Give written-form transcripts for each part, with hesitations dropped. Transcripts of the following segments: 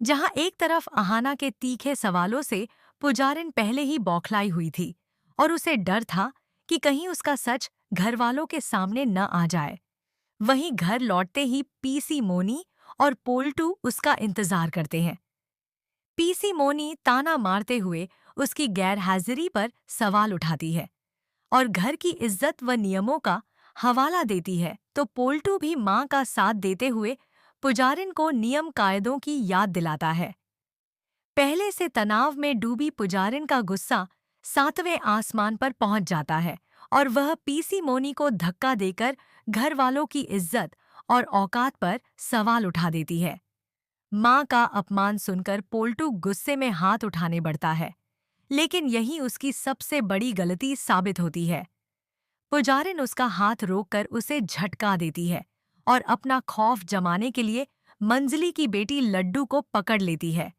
जहां एक तरफ अहाना के तीखे सवालों से पुजारिन पहले ही बौखलाई हुई थी और उसे डर था कि कहीं उसका सच घर वालों के सामने न आ जाए। वहीं घर लौटते ही पीसी मोनी और पोल्टू उसका इंतजार करते हैं। पीसी मोनी ताना मारते हुए उसकी गैरहाजिरी पर सवाल उठाती है और घर की इज्जत व नियमों का हवाला देती है, तो पोल्टू भी मां का साथ देते हुए पुजारिन को नियम कायदों की याद दिलाता है। पहले से तनाव में डूबी पुजारिन का गुस्सा सातवें आसमान पर पहुंच जाता है और वह पीसी मोनी को धक्का देकर घर वालों की इज्जत और औकात पर सवाल उठा देती है। मां का अपमान सुनकर पोल्टू गुस्से में हाथ उठाने बढ़ता है, लेकिन यही उसकी सबसे बड़ी गलती साबित होती है। पुजारिन उसका हाथ रोककर उसे झटका देती है और अपना खौफ जमाने के लिए मंजली की बेटी लड्डू को पकड़ लेती है।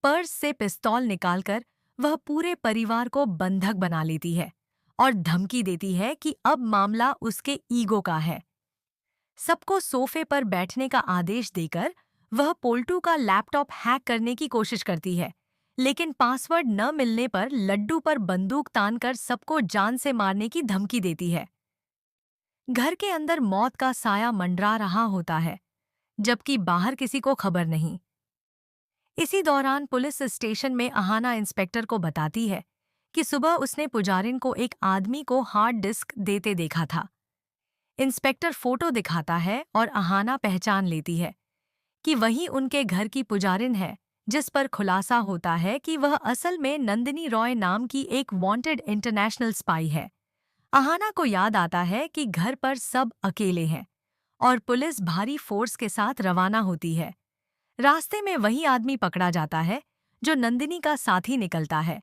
पर्स से पिस्तौल निकालकर वह पूरे परिवार को बंधक बना लेती है और धमकी देती है कि अब मामला उसके ईगो का है। सबको सोफे पर बैठने का आदेश देकर वह पोल्टू का लैपटॉप हैक करने की कोशिश करती है, लेकिन पासवर्ड न मिलने पर लड्डू पर बंदूक तानकर सबको जान से मारने की धमकी देती है। घर के अंदर मौत का साया मंडरा रहा होता है, जबकि बाहर किसी को खबर नहीं। इसी दौरान पुलिस स्टेशन में अहाना इंस्पेक्टर को बताती है कि सुबह उसने पुजारिन को एक आदमी को हार्ड डिस्क देते देखा था। इंस्पेक्टर फोटो दिखाता है और अहाना पहचान लेती है कि वही उनके घर की पुजारिन है, जिस पर खुलासा होता है कि वह असल में नंदिनी रॉय नाम की एक वांटेड इंटरनेशनल स्पाई है। अहाना को याद आता है कि घर पर सब अकेले हैं और पुलिस भारी फोर्स के साथ रवाना होती है। रास्ते में वही आदमी पकड़ा जाता है जो नंदिनी का साथी निकलता है।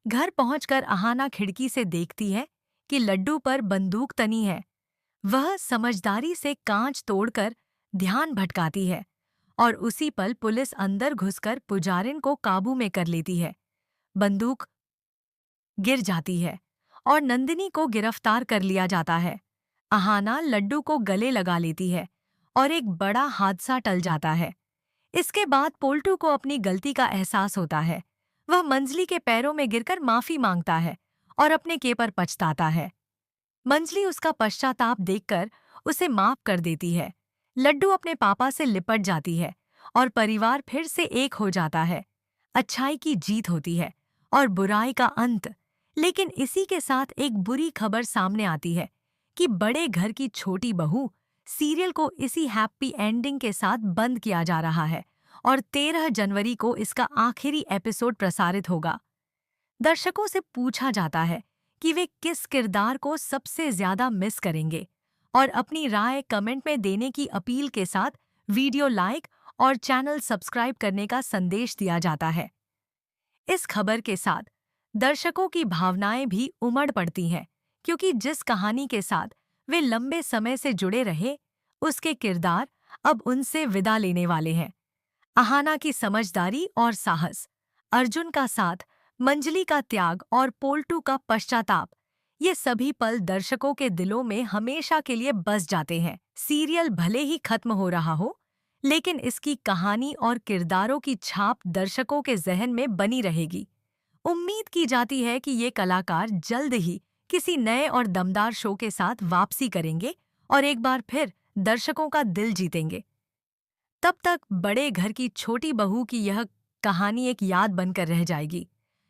घर पहुंचकर अहाना खिड़की से देखती है कि लड्डू पर बंदूक तनी है। वह समझदारी से कांच तोड़कर ध्यान भटकाती है और उसी पल पुलिस अंदर घुसकर पुजारिन को काबू में कर लेती है। बंदूक गिर जाती है और नंदिनी को गिरफ्तार कर लिया जाता है। अहाना लड्डू को गले लगा लेती है और एक बड़ा हादसा टल जाता है। इसके बाद पोल्टू को अपनी गलती का एहसास होता है। वह मंजली के पैरों में गिरकर माफी मांगता है और अपने के पर पछताता है। मंजली उसका पश्चाताप देखकर उसे माफ कर देती है। लड्डू अपने पापा से लिपट जाती है और परिवार फिर से एक हो जाता है। अच्छाई की जीत होती है और बुराई का अंत। लेकिन इसी के साथ एक बुरी खबर सामने आती है कि बड़े घर की छोटी बहू सीरियल को इसी हैप्पी एंडिंग के साथ बंद किया जा रहा है और 13 जनवरी को इसका आखिरी एपिसोड प्रसारित होगा। दर्शकों से पूछा जाता है कि वे किस किरदार को सबसे ज्यादा मिस करेंगे और अपनी राय कमेंट में देने की अपील के साथ वीडियो लाइक और चैनल सब्सक्राइब करने का संदेश दिया जाता है। इस खबर के साथ दर्शकों की भावनाएं भी उमड़ पड़ती हैं, क्योंकि जिस कहानी के साथ वे लंबे समय से जुड़े रहे, उसके किरदार अब उनसे विदा लेने वाले हैं। अहाना की समझदारी और साहस, अर्जुन का साथ, मंजली का त्याग और पोल्टू का पश्चाताप, ये सभी पल दर्शकों के दिलों में हमेशा के लिए बस जाते हैं। सीरियल भले ही खत्म हो रहा हो, लेकिन इसकी कहानी और किरदारों की छाप दर्शकों के जहन में बनी रहेगी। उम्मीद की जाती है कि ये कलाकार जल्द ही किसी नए और दमदार शो के साथ वापसी करेंगे और एक बार फिर दर्शकों का दिल जीतेंगे। तब तक बड़े घर की छोटी बहू की यह कहानी एक याद बनकर रह जाएगी,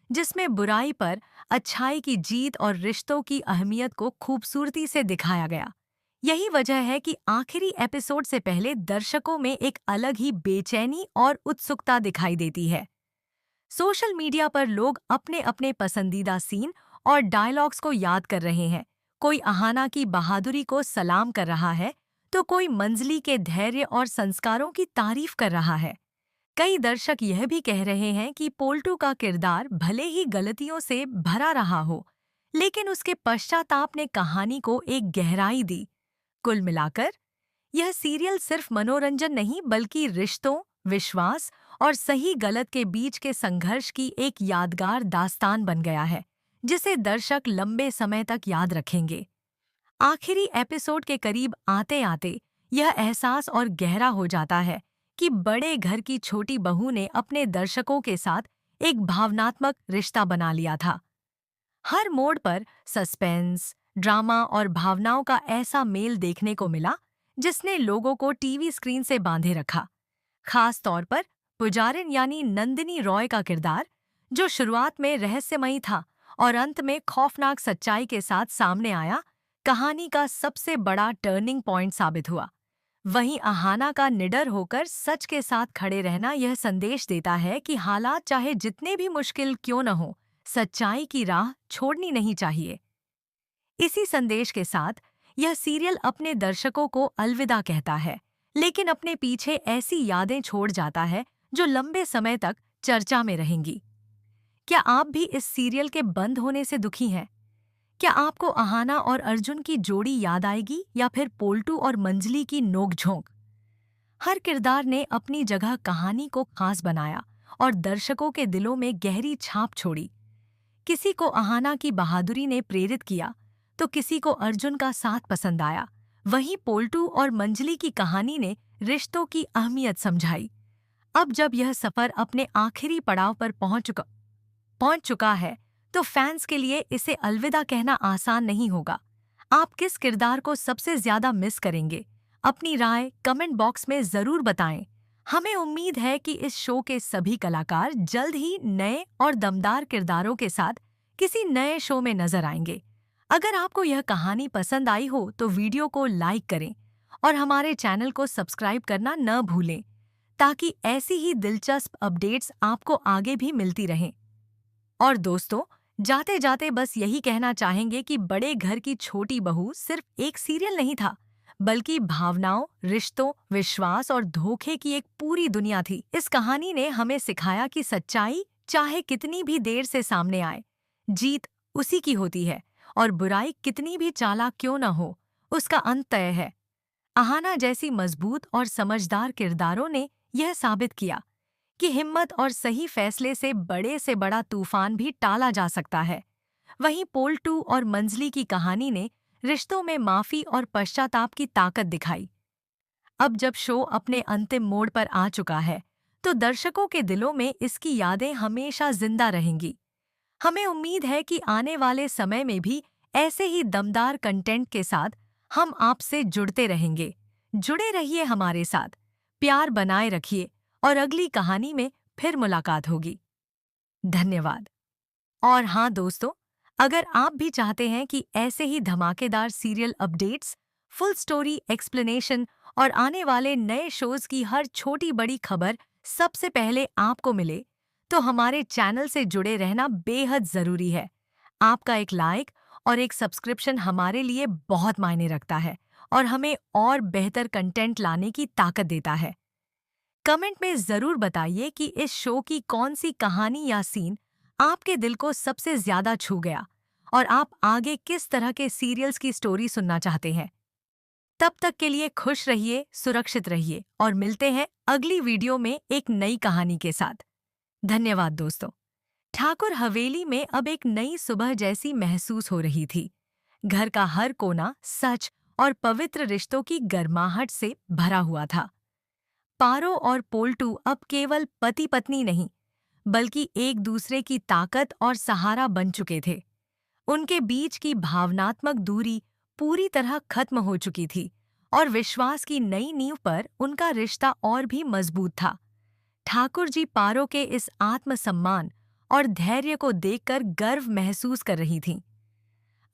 जिसमें बुराई पर अच्छाई की जीत और रिश्तों की अहमियत को खूबसूरती से दिखाया गया। यही वजह है कि आखिरी एपिसोड से पहले दर्शकों में एक अलग ही बेचैनी और उत्सुकता दिखाई देती है। सोशल मीडिया पर लोग अपने अपने पसंदीदा सीन और डायलॉग्स को याद कर रहे हैं। कोई अहाना की बहादुरी को सलाम कर रहा है, तो कोई मंजली के धैर्य और संस्कारों की तारीफ कर रहा है। कई दर्शक यह भी कह रहे हैं कि पोल्टू का किरदार भले ही गलतियों से भरा रहा हो, लेकिन उसके पश्चाताप ने कहानी को एक गहराई दी। कुल मिलाकर यह सीरियल सिर्फ मनोरंजन नहीं, बल्कि रिश्तों, विश्वास और सही गलत के बीच के संघर्ष की एक यादगार दास्तान बन गया है, जिसे दर्शक लंबे समय तक याद रखेंगे। आखिरी एपिसोड के करीब आते आते यह एहसास और गहरा हो जाता है कि बड़े घर की छोटी बहू ने अपने दर्शकों के साथ एक भावनात्मक रिश्ता बना लिया था। हर मोड़ पर सस्पेंस, ड्रामा और भावनाओं का ऐसा मेल देखने को मिला जिसने लोगों को टीवी स्क्रीन से बांधे रखा। खास तौर पर पुजारिन यानी नंदिनी रॉय का किरदार, जो शुरुआत में रहस्यमयी था और अंत में खौफनाक सच्चाई के साथ सामने आया, कहानी का सबसे बड़ा टर्निंग पॉइंट साबित हुआ। वहीं अहाना का निडर होकर सच के साथ खड़े रहना यह संदेश देता है कि हालात चाहे जितने भी मुश्किल क्यों न हो, सच्चाई की राह छोड़नी नहीं चाहिए। इसी संदेश के साथ यह सीरियल अपने दर्शकों को अलविदा कहता है, लेकिन अपने पीछे ऐसी यादें छोड़ जाता है जो लंबे समय तक चर्चा में रहेंगी। क्या आप भी इस सीरियल के बंद होने से दुखी हैं? क्या आपको अहाना और अर्जुन की जोड़ी याद आएगी या फिर पोल्टू और मंजली की नोक-झोंक? हर किरदार ने अपनी जगह कहानी को खास बनाया और दर्शकों के दिलों में गहरी छाप छोड़ी। किसी को अहाना की बहादुरी ने प्रेरित किया, तो किसी को अर्जुन का साथ पसंद आया। वहीं पोल्टू और मंजली की कहानी ने रिश्तों की अहमियत समझाई। अब जब यह सफर अपने आखिरी पड़ाव पर पहुंच चुका है, तो फैंस के लिए इसे अलविदा कहना आसान नहीं होगा। आप किस किरदार को सबसे ज्यादा मिस करेंगे? अपनी राय कमेंट बॉक्स में जरूर बताएं। हमें उम्मीद है कि इस शो के सभी कलाकार जल्द ही नए और दमदार किरदारों के साथ किसी नए शो में नजर आएंगे। अगर आपको यह कहानी पसंद आई हो तो वीडियो को लाइक करें और हमारे चैनल को सब्सक्राइब करना न भूलें, ताकि ऐसी ही दिलचस्प अपडेट्स आपको आगे भी मिलती रहें। और दोस्तों, जाते जाते बस यही कहना चाहेंगे कि बड़े घर की छोटी बहू सिर्फ एक सीरियल नहीं था, बल्कि भावनाओं, रिश्तों, विश्वास और धोखे की एक पूरी दुनिया थी। इस कहानी ने हमें सिखाया कि सच्चाई चाहे कितनी भी देर से सामने आए, जीत उसी की होती है, और बुराई कितनी भी चालाक क्यों न हो, उसका अंत तय है। अहाना जैसी मजबूत और समझदार किरदारों ने यह साबित किया कि हिम्मत और सही फैसले से बड़ा तूफान भी टाला जा सकता है। वहीं पोल्टू और मंजली की कहानी ने रिश्तों में माफी और पश्चाताप की ताकत दिखाई। अब जब शो अपने अंतिम मोड़ पर आ चुका है, तो दर्शकों के दिलों में इसकी यादें हमेशा जिंदा रहेंगी। हमें उम्मीद है कि आने वाले समय में भी ऐसे ही दमदार कंटेंट के साथ हम आपसे जुड़ते रहेंगे। जुड़े रहिए हमारे साथ, प्यार बनाए रखिए और अगली कहानी में फिर मुलाकात होगी। धन्यवाद। और हाँ दोस्तों, अगर आप भी चाहते हैं कि ऐसे ही धमाकेदार serial updates, full story explanation और आने वाले नए शोज की हर छोटी बड़ी खबर सबसे पहले आपको मिले, तो हमारे चैनल से जुड़े रहना बेहद ज़रूरी है। आपका एक लाइक और एक सब्सक्रिप्शन हमारे लिए बहुत मायने रखता है और हमें और बेहतर कंटेंट लाने की ताकत देता है। कमेंट में ज़रूर बताइए कि इस शो की कौन सी कहानी या सीन आपके दिल को सबसे ज़्यादा छू गया और आप आगे किस तरह के सीरियल्स की स्टोरी सुनना चाहते हैं। तब तक के लिए खुश रहिए, सुरक्षित रहिए और मिलते हैं अगली वीडियो में एक नई कहानी के साथ। धन्यवाद दोस्तों। ठाकुर हवेली में अब एक नई सुबह जैसी महसूस हो रही थी। घर का हर कोना सच और पवित्र रिश्तों की गर्माहट से भरा हुआ था। पारो और पोल्टू अब केवल पति पत्नी नहीं, बल्कि एक दूसरे की ताकत और सहारा बन चुके थे। उनके बीच की भावनात्मक दूरी पूरी तरह खत्म हो चुकी थी और विश्वास की नई नींव पर उनका रिश्ता और भी मजबूत था। ठाकुर जी पारो के इस आत्मसम्मान और धैर्य को देखकर गर्व महसूस कर रही थीं।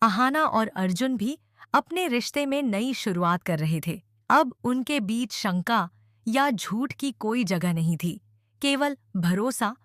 अहाना और अर्जुन भी अपने रिश्ते में नई शुरुआत कर रहे थे। अब उनके बीच शंका या झूठ की कोई जगह नहीं थी, केवल भरोसा